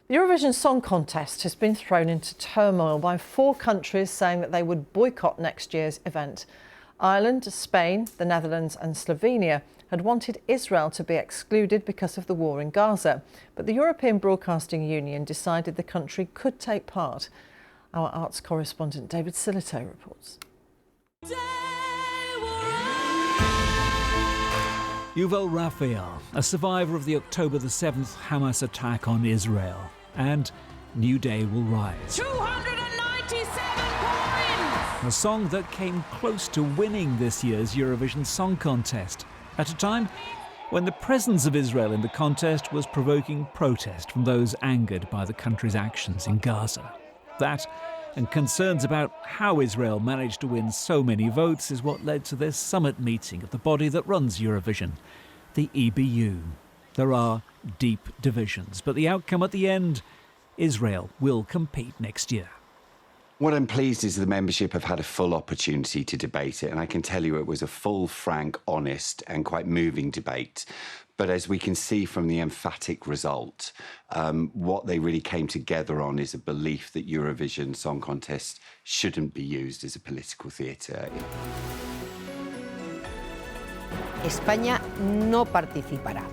The Eurovision Song Contest has been thrown into turmoil by 4 countries saying that they would boycott next year's event. Ireland, Spain, the Netherlands and Slovenia had wanted Israel to be excluded because of the war in Gaza, but the European Broadcasting Union decided the country could take part. Our arts correspondent David Silito reports. Yuval Raphael, a survivor of the October the 7th Hamas attack on Israel, and New Day Will Rise. 297 points! A song that came close to winning this year's Eurovision Song Contest, at a time when the presence of Israel in the contest was provoking protest from those angered by the country's actions in Gaza. That, and concerns about how Israel managed to win so many votes, is what led to this summit meeting of the body that runs Eurovision, the EBU. There are deep divisions, but the outcome at the end, Israel will compete next year. What I'm pleased is the membership have had a full opportunity to debate it, and I can tell you it was a full, frank, honest and quite moving debate. But as we can see from the emphatic result, what they really came together on is a belief that Eurovision Song Contest shouldn't be used as a political theatre. España no participará.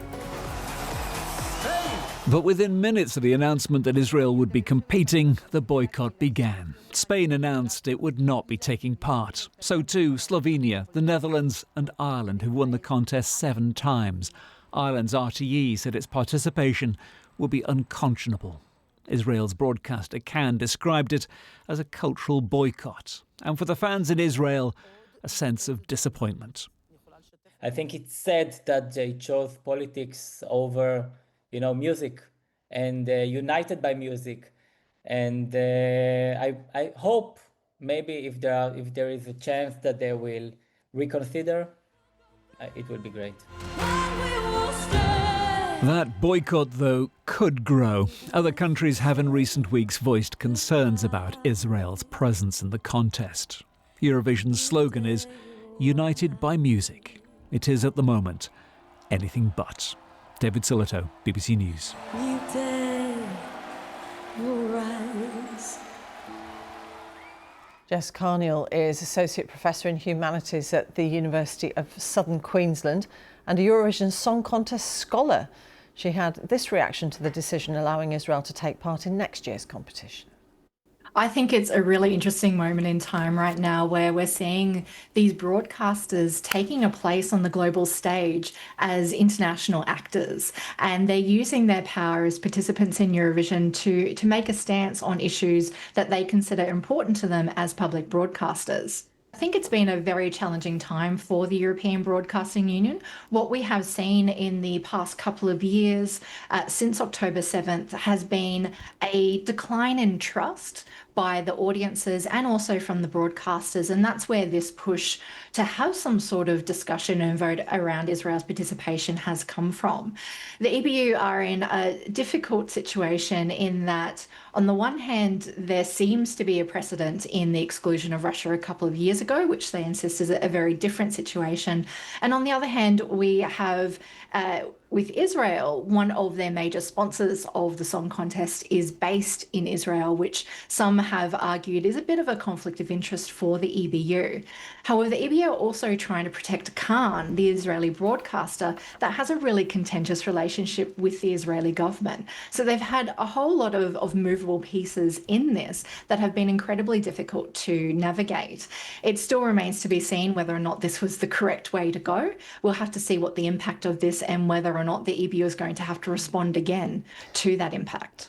But within minutes of the announcement that Israel would be competing, the boycott began. Spain announced it would not be taking part. So too Slovenia, the Netherlands and Ireland, who won the contest 7 times. Ireland's RTE said its participation would be unconscionable. Israel's broadcaster Can described it as a cultural boycott. And for the fans in Israel, a sense of disappointment. I think it's sad that they chose politics over music, and united by music. And I hope maybe if there is a chance that they will reconsider, it will be great. That boycott, though, could grow. Other countries have in recent weeks voiced concerns about Israel's presence in the contest. Eurovision's slogan is "United by Music." It is at the moment anything but. David Silito, BBC News. New day will rise. Jess Carneal is Associate Professor in Humanities at the University of Southern Queensland and a Eurovision Song Contest scholar. She had this reaction to the decision allowing Israel to take part in next year's competition. I think it's a really interesting moment in time right now where we're seeing these broadcasters taking a place on the global stage as international actors, and they're using their power as participants in Eurovision to make a stance on issues that they consider important to them as public broadcasters. I think it's been a very challenging time for the European Broadcasting Union. What we have seen in the past couple of years since October 7th has been a decline in trust by the audiences and also from the broadcasters, and that's where this push to have some sort of discussion and vote around Israel's participation has come from. The EBU are in a difficult situation in that, on the one hand, there seems to be a precedent in the exclusion of Russia a couple of years ago, which they insist is a very different situation. And on the other hand, we have with Israel, one of their major sponsors of the song contest is based in Israel, which some have argued is a bit of a conflict of interest for the EBU. However, the EBU are also trying to protect Kan, the Israeli broadcaster, that has a really contentious relationship with the Israeli government. So they've had a whole lot of movable pieces in this that have been incredibly difficult to navigate. It still remains to be seen whether or not this was the correct way to go. We'll have to see what the impact of this and whether or not the EBU is going to have to respond again to that impact.